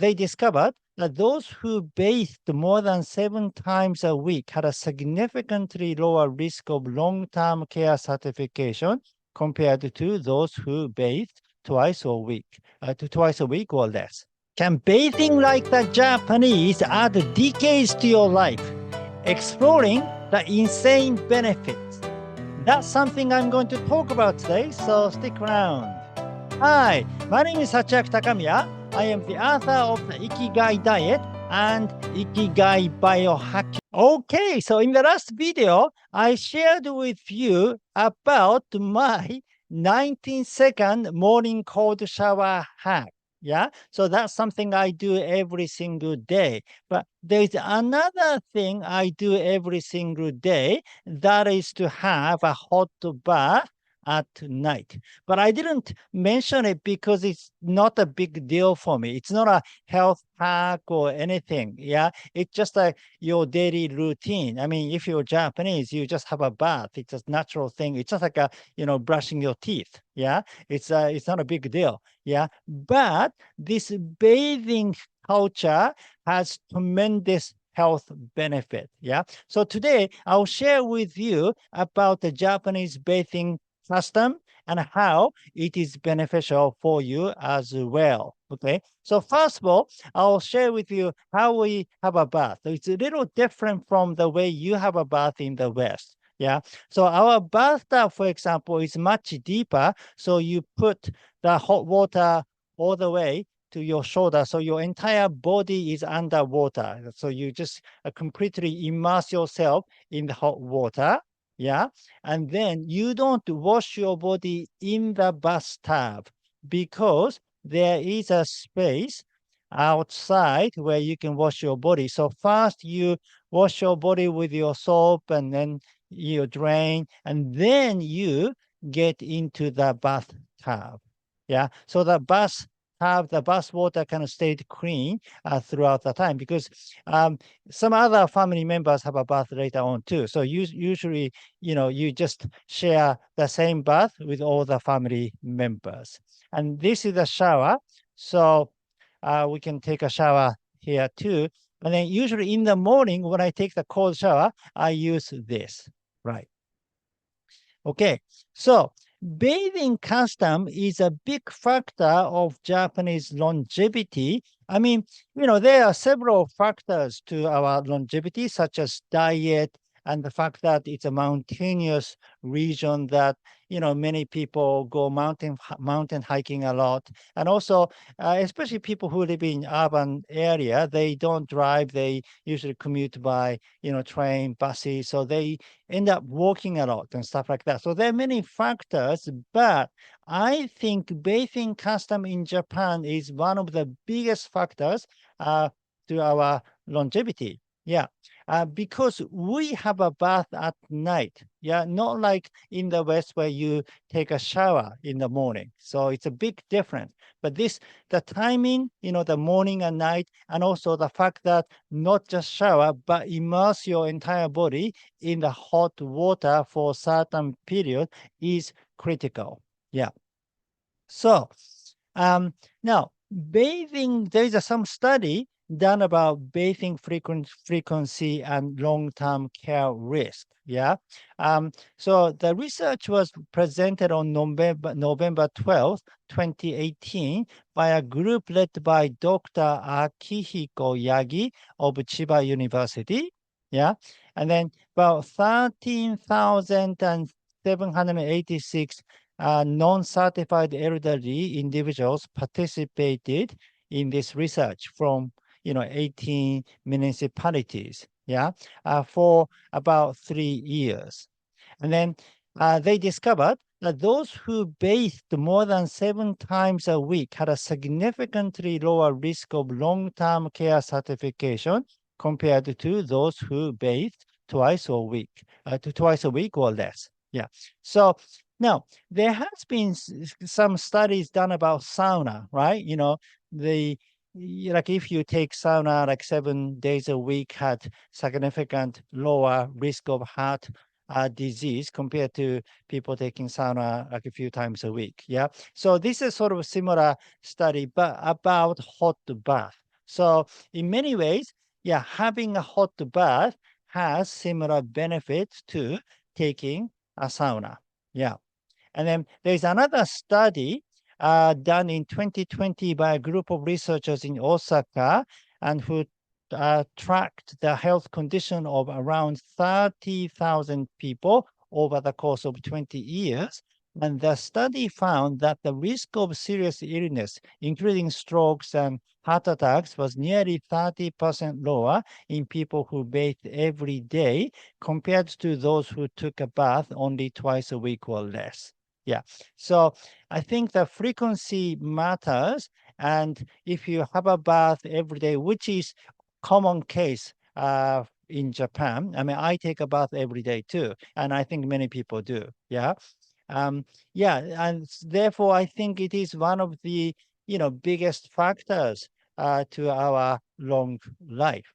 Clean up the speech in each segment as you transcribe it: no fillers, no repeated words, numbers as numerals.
They discovered that those who bathed more than 7 times a week had a significantly lower risk of long-term care certification compared to those who bathed twice a week or less. Can bathing like the Japanese add decades to your life? Exploring the insane benefits. That's something I'm going to talk about today, so stick around. Hi, my name is Hachiaki Takamiya. I am the author of the Ikigai Diet and Ikigai Biohacking. Okay, so in the last video, I shared with you about my 19-second morning cold shower hack. Yeah, so that's something I do every single day. But there's another thing I do every single day, that is to have a hot bath at night. But I didn't mention it because it's not a big deal for me. It's not a health hack or anything. Yeah, it's just like your daily routine. I mean, if you're Japanese, you just have a bath. It's a natural thing. It's just like brushing your teeth. Yeah, it's not a big deal. Yeah, but this bathing culture has tremendous health benefit. Yeah, so today I'll share with you about the Japanese bathing custom and how it is beneficial for you as well. Okay, so first of all, I'll share with you how we have a bath. So it's a little different from the way you have a bath in the West. Yeah, so our bathtub, for example, is much deeper. So you put the hot water all the way to your shoulder. So your entire body is underwater. So you just completely immerse yourself in the hot water. Yeah. And then you don't wash your body in the bathtub because there is a space outside where you can wash your body. So first you wash your body with your soap and then you drain and then you get into the bathtub. Yeah. So the bath water kind of stayed clean throughout the time because some other family members have a bath later on too. So usually, you just share the same bath with all the family members. And this is a shower. So we can take a shower here too. And then usually in the morning, when I take the cold shower, I use this, right? Okay, so bathing custom is a big factor of Japanese longevity. I mean, there are several factors to our longevity, such as diet and the fact that it's a mountainous region that, many people go mountain hiking a lot. And also, especially people who live in urban area, they don't drive. They usually commute by, train, buses. So they end up walking a lot and stuff like that. So there are many factors, but I think bathing custom in Japan is one of the biggest factors to our longevity. Yeah, because we have a bath at night. Yeah, not like in the West where you take a shower in the morning. So it's a big difference. But the timing, the morning and night, and also the fact that not just shower, but immerse your entire body in the hot water for a certain period is critical. Yeah. So now bathing, there is some study done about bathing frequency and long-term care risk. Yeah. So the research was presented on November 12th, 2018 by a group led by Dr. Akihiko Yagi of Chiba University. Yeah. And then about 13,786 non-certified elderly individuals participated in this research from 18 municipalities, yeah, for about 3 years. And then they discovered that those who bathed more than 7 times a week had a significantly lower risk of long-term care certification compared to those who bathed twice a week or less. Yeah. So now there has been some studies done about sauna, right? Like if you take sauna like 7 days a week, had significant lower risk of heart disease compared to people taking sauna like a few times a week. Yeah. So this is sort of a similar study, but about hot bath. So in many ways, yeah, having a hot bath has similar benefits to taking a sauna. Yeah. And then there's another study done in 2020 by a group of researchers in Osaka and who tracked the health condition of around 30,000 people over the course of 20 years. And the study found that the risk of serious illness, including strokes and heart attacks, was nearly 30% lower in people who bathed every day compared to those who took a bath only twice a week or less. Yeah. So I think the frequency matters. And if you have a bath every day, which is common case in Japan, I mean, I take a bath every day too, and I think many people do. Yeah. Um, yeah, and therefore I think it is one of the biggest factors to our long life.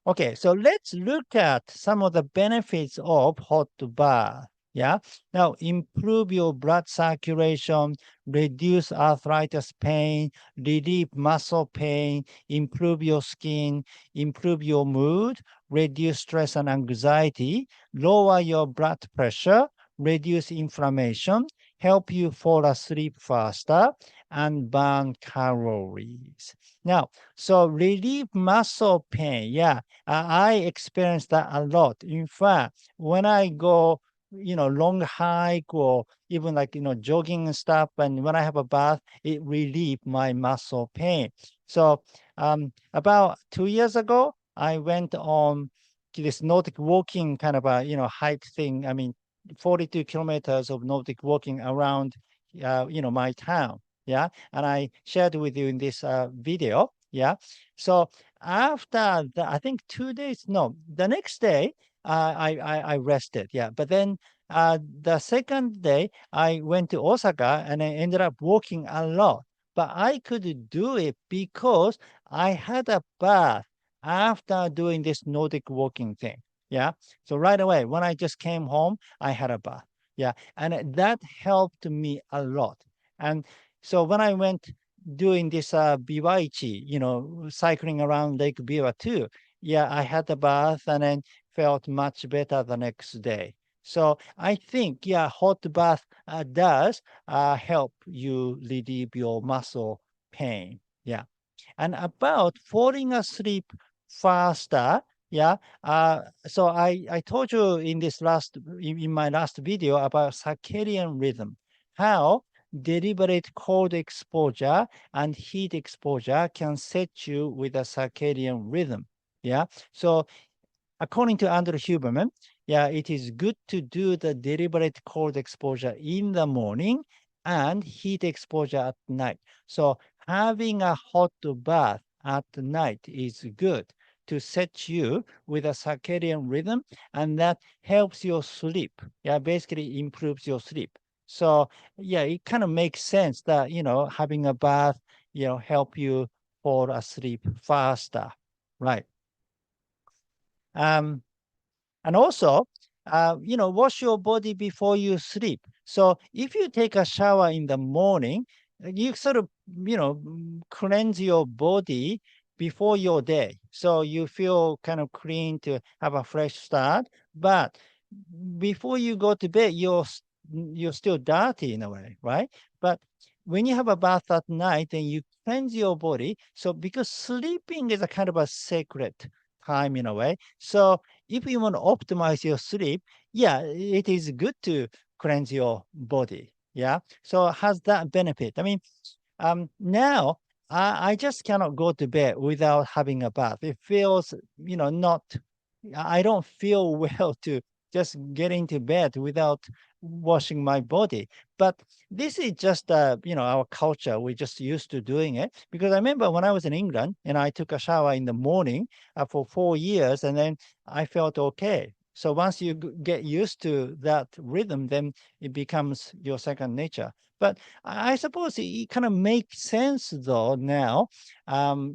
Okay, so let's look at some of the benefits of hot bath. Yeah. Now, improve your blood circulation, reduce arthritis pain, relieve muscle pain, improve your skin, improve your mood, reduce stress and anxiety, lower your blood pressure, reduce inflammation, help you fall asleep faster, and burn calories. Now, so relieve muscle pain. Yeah, I experience that a lot. In fact, when I go, long hike or even like, jogging and stuff, and when I have a bath, it relieves my muscle pain. So about 2 years ago, I went on this Nordic walking kind of a, hike thing. I mean, 42 kilometers of Nordic walking around, my town. Yeah. And I shared with you in this video. Yeah. So after I think 2 days, no, the next day, I rested. Yeah. But then the second day, I went to Osaka and I ended up walking a lot. But I could do it because I had a bath after doing this Nordic walking thing. Yeah. So right away, when I just came home, I had a bath. Yeah. And that helped me a lot. And so when I went doing this Biwaichi, cycling around Lake Biwa too, yeah, I had a bath and then felt much better the next day. So I think, yeah, hot bath does help you relieve your muscle pain. Yeah. And about falling asleep faster, yeah. So I told you in in my last video about circadian rhythm, how deliberate cold exposure and heat exposure can set you with a circadian rhythm. Yeah. So according to Andrew Huberman, yeah, it is good to do the deliberate cold exposure in the morning and heat exposure at night. So having a hot bath at night is good to set you with a circadian rhythm, and that helps your sleep. Yeah, basically improves your sleep. So yeah, it kind of makes sense that having a bath, help you fall asleep faster. Right. Um, and also, wash your body before you sleep. So if you take a shower in the morning, you sort of, cleanse your body before your day. So you feel kind of clean to have a fresh start. But before you go to bed, you're still dirty in a way, right? But when you have a bath at night, then you cleanse your body. So because sleeping is a kind of a sacred time in a way. So if you want to optimize your sleep, yeah, it is good to cleanse your body. Yeah. So it has that benefit. I mean, now I just cannot go to bed without having a bath. It feels, not, I don't feel well to just get into bed without washing my body. But this is just, our culture. We're just used to doing it. Because I remember when I was in England and I took a shower in the morning for 4 years, and then I felt okay. So once you get used to that rhythm, then it becomes your second nature. But I suppose it kind of makes sense though now.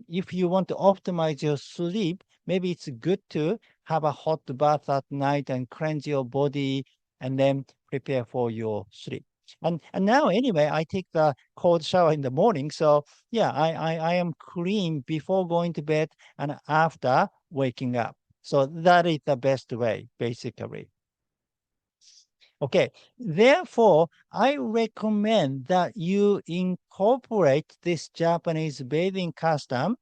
If you want to optimize your sleep, maybe it's good to have a hot bath at night and cleanse your body and then prepare for your sleep. And now anyway, I take the cold shower in the morning. So yeah, I am clean before going to bed and after waking up. So that is the best way, basically. Okay, therefore, I recommend that you incorporate this Japanese bathing custom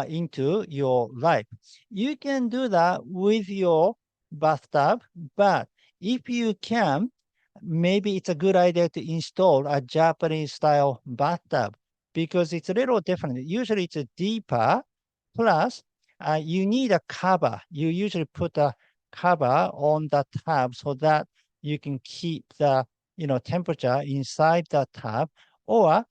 into your life. You can do that with your bathtub, but if you can, maybe it's a good idea to install a Japanese style bathtub because it's a little different. Usually it's a deeper, plus you need a cover. You usually put a cover on the tub so that you can keep the temperature inside the tub, or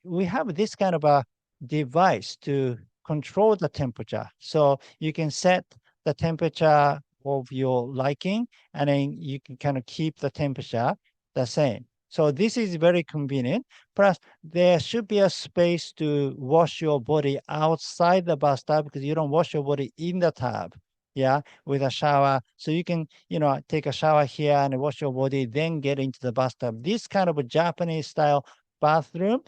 we have this kind of a device to control the temperature. So you can set the temperature of your liking, and then you can kind of keep the temperature the same. So this is very convenient. Plus, there should be a space to wash your body outside the bathtub because you don't wash your body in the tub. Yeah, with a shower. So you can, take a shower here and wash your body, then get into the bathtub. This kind of a Japanese style bathroom,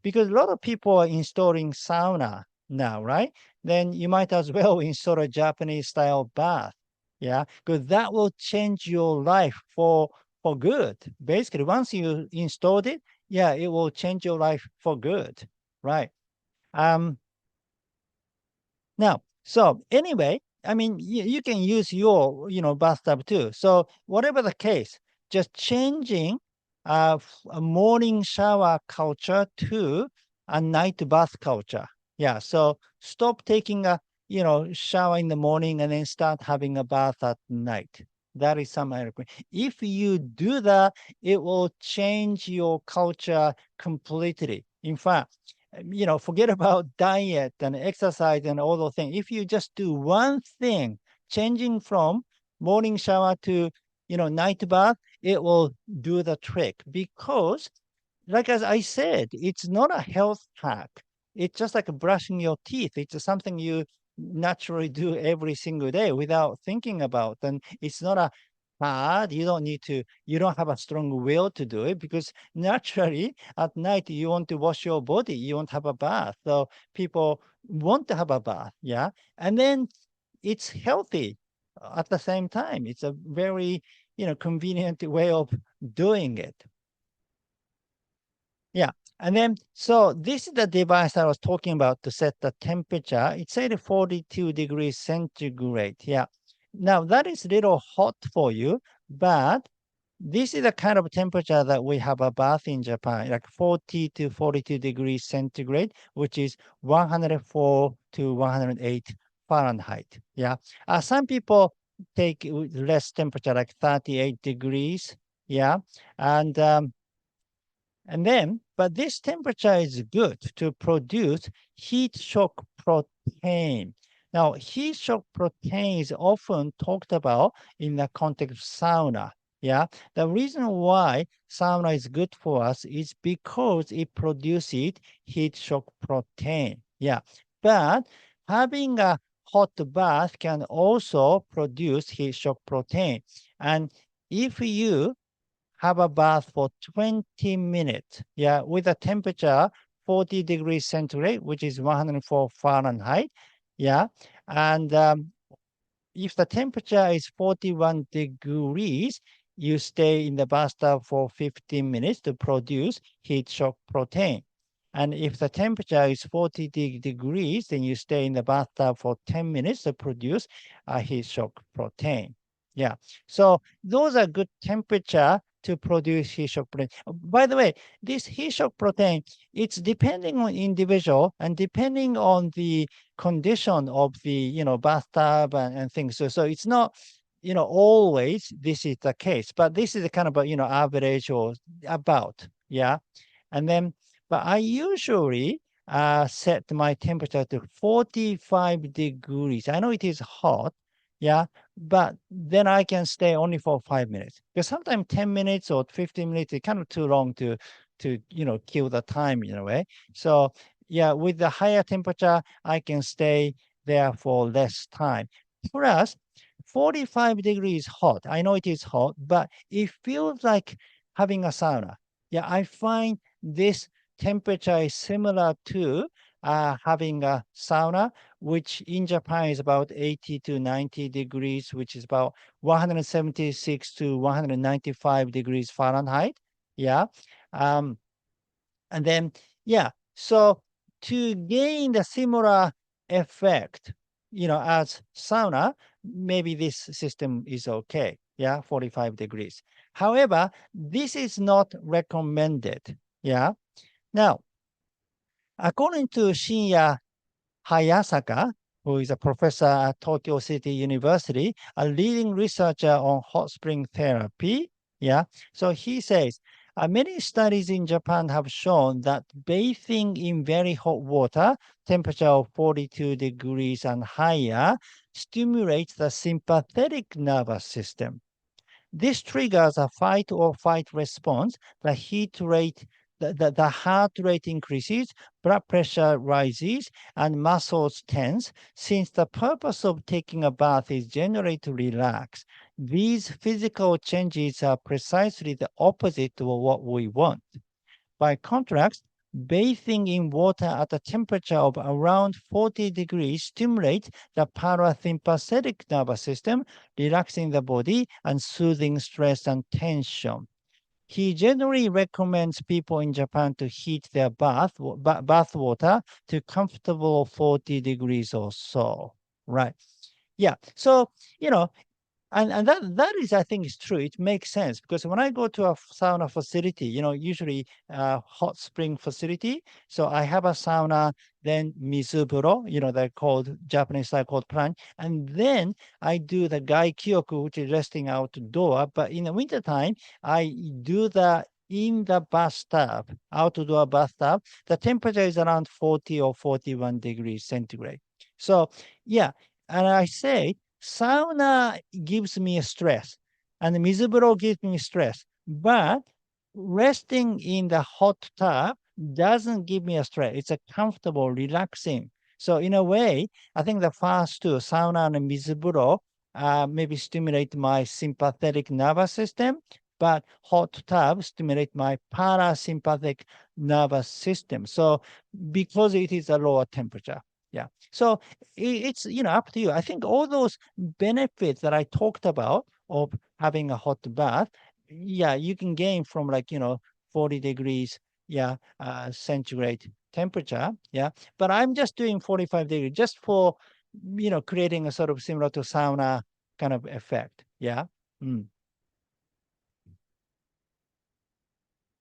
because a lot of people are installing sauna now, right? Then you might as well install a Japanese style bath. Yeah, because that will change your life for good. Basically, once you installed it, yeah, it will change your life for good, right? Um, Now, so anyway, I mean, you can use your, bathtub too. So whatever the case, just changing a morning shower culture to a night bath culture. Yeah. So stop taking a, shower in the morning and then start having a bath at night. That is some if you do that, it will change your culture completely. In fact, forget about diet and exercise and all those things. If you just do one thing, changing from morning shower to, night bath, it will do the trick because, like as I said, it's not a health hack. It's just like brushing your teeth. It's something you naturally do every single day without thinking about. And it's not a hard. You don't have a strong will to do it because naturally at night you want to wash your body. You want to have a bath. So people want to have a bath. Yeah. And then it's healthy at the same time. It's a very, convenient way of doing it. Yeah. And then, so this is the device I was talking about to set the temperature. It's said 42 degrees centigrade. Yeah. Now that is a little hot for you, but this is the kind of temperature that we have a bath in Japan, like 40 to 42 degrees centigrade, which is 104 to 108 Fahrenheit. Yeah. Some people take less temperature, like 38 degrees. Yeah. And but this temperature is good to produce heat shock protein. Now, heat shock protein is often talked about in the context of sauna. Yeah, the reason why sauna is good for us is because it produces heat shock protein. Yeah, but having a hot bath can also produce heat shock protein. And if you have a bath for 20 minutes. Yeah, with a temperature 40 degrees centigrade, which is 104 Fahrenheit. Yeah, and if the temperature is 41 degrees, you stay in the bathtub for 15 minutes to produce heat shock protein. And if the temperature is 40 degrees, then you stay in the bathtub for 10 minutes to produce a heat shock protein. Yeah. So those are good temperature to produce heat shock protein. By the way, this heat shock protein, it's depending on individual and depending on the condition of the bathtub and things. So it's not always this is the case, but this is a kind of a average or about. Yeah. And then but I usually set my temperature to 45 degrees. I know it is hot, yeah, but then I can stay only for 5 minutes. Because sometimes 10 minutes or 15 minutes is kind of too long to kill the time in a way. So yeah, with the higher temperature, I can stay there for less time. Plus, 45 degrees hot. I know it is hot, but it feels like having a sauna. Yeah, I find this temperature is similar to having a sauna, which in Japan is about 80 to 90 degrees, which is about 176 to 195 degrees Fahrenheit. Yeah. Um, and then, yeah, so to gain the similar effect, as sauna, maybe this system is okay. Yeah, 45 degrees. However, this is not recommended. Yeah. Now, according to Shinya Hayasaka, who is a professor at Tokyo City University, a leading researcher on hot spring therapy. Yeah. So he says, many studies in Japan have shown that bathing in very hot water, temperature of 42 degrees and higher, stimulates the sympathetic nervous system. This triggers a fight or flight response. The heat rate, the heart rate increases, blood pressure rises, and muscles tense. Since the purpose of taking a bath is generally to relax, these physical changes are precisely the opposite of what we want. By contrast, bathing in water at a temperature of around 40 degrees stimulates the parasympathetic nervous system, relaxing the body and soothing stress and tension. He generally recommends people in Japan to heat their bath water to comfortable 40 degrees or so. Right. Yeah. So, you know, and that is, I think, is true. It makes sense because when I go to a sauna facility, usually hot spring facility, so I have a sauna, then mizuburo, they're called Japanese style called plan, and then I do the gaikyoku, which is resting outdoor. But in the wintertime, I do the in the bathtub, outdoor bathtub. The temperature is around 40 or 41 degrees centigrade. So yeah, and I say sauna gives me a stress and the mizuburo gives me stress, but resting in the hot tub doesn't give me a stress. It's a comfortable, relaxing. So in a way, I think the first two, sauna and mizuburo, maybe stimulate my sympathetic nervous system, but hot tub stimulate my parasympathetic nervous system. So because it is a lower temperature. Yeah. So it's up to you. I think all those benefits that I talked about of having a hot bath, yeah, you can gain from 40 degrees, yeah, centigrade temperature. Yeah. But I'm just doing 45 degrees just for creating a sort of similar to sauna kind of effect. Yeah. Mm.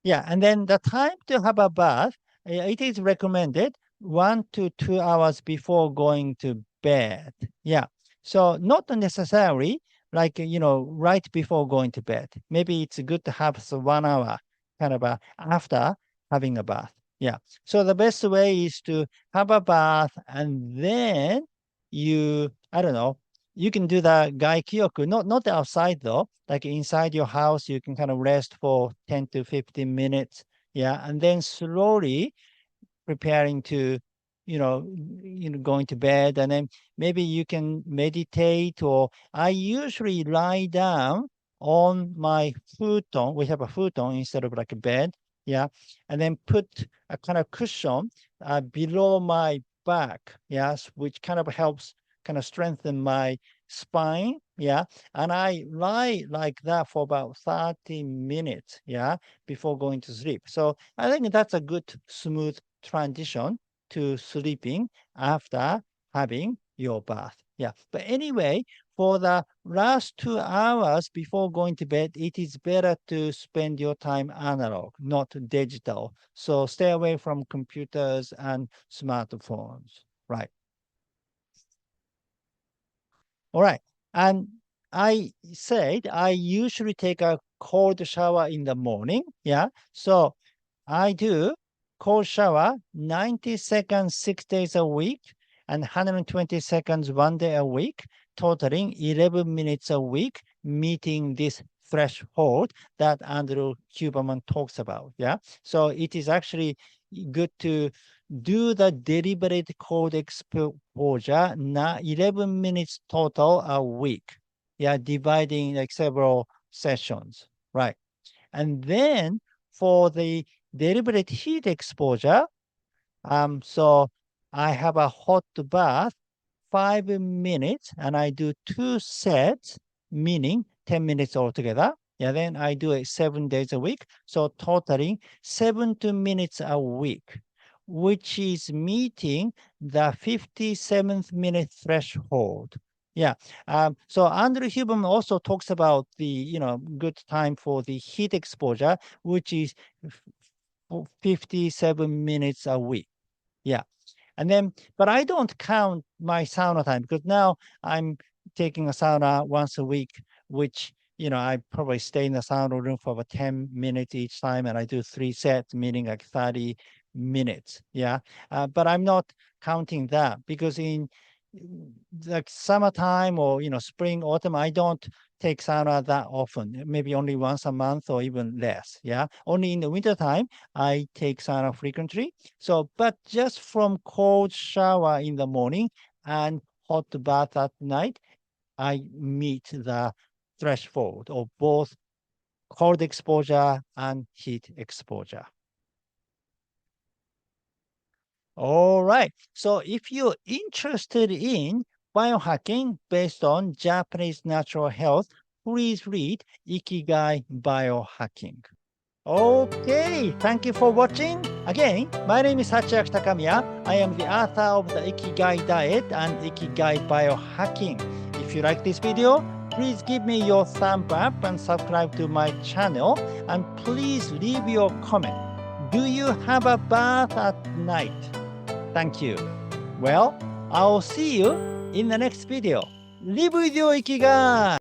Yeah, and then the time to have a bath, it is recommended 1 to 2 hours before going to bed. Yeah. So not necessarily right before going to bed. Maybe it's good to have 1 hour kind of after having a bath. Yeah. So the best way is to have a bath and then I don't know, you can do the gaikyoku, not outside though, like inside your house, you can kind of rest for 10 to 15 minutes. Yeah. And then slowly preparing to, going to bed. And then maybe you can meditate, or I usually lie down on my futon. We have a futon instead of like a bed. Yeah. And then put a kind of cushion below my back. Yes. Which kind of helps kind of strengthen my spine. Yeah. And I lie like that for about 30 minutes. Yeah. Before going to sleep. So I think that's a good smooth transition to sleeping after having your bath. Yeah. But anyway, for the last 2 hours before going to bed, it is better to spend your time analog, not digital. So stay away from computers and smartphones. Right. All right. And I said I usually take a cold shower in the morning. Yeah. So I do cold shower 90 seconds 6 days a week and 120 seconds 1 day a week, totaling 11 minutes a week, meeting this threshold that Andrew Huberman talks about. Yeah. So it is actually good to do the deliberate cold exposure, 11 minutes total a week. Yeah, dividing like several sessions. Right. And then for the deliberate heat exposure, so I have a hot bath, 5 minutes, and I do 2 sets, meaning 10 minutes altogether. Yeah, then I do it 7 days a week. So totaling 70 minutes a week, which is meeting the 57th minute threshold. Yeah. So Andrew Huberman also talks about the good time for the heat exposure, which is 57 minutes a week. Yeah. And then, but I don't count my sauna time because now I'm taking a sauna once a week, which, I probably stay in the sauna room for about 10 minutes each time. And I do 3 sets, meaning like 30 minutes. Yeah. But I'm not counting that because in like summertime or, spring, autumn, I don't take sauna that often, maybe only once a month or even less. Yeah. Only in the wintertime, I take sauna frequently. So, but just from cold shower in the morning and hot bath at night, I meet the threshold of both cold exposure and heat exposure. All right. So if you're interested in biohacking based on Japanese natural health, please read Ikigai Biohacking. Okay, thank you for watching. Again, my name is Hachiaki Takamiya. I am the author of the Ikigai Diet and Ikigai Biohacking. If you like this video, please give me your thumb up and subscribe to my channel. And please leave your comment. Do you have a bath at night? Thank you. Well, I'll see you in the next video. Live with your Ikigai!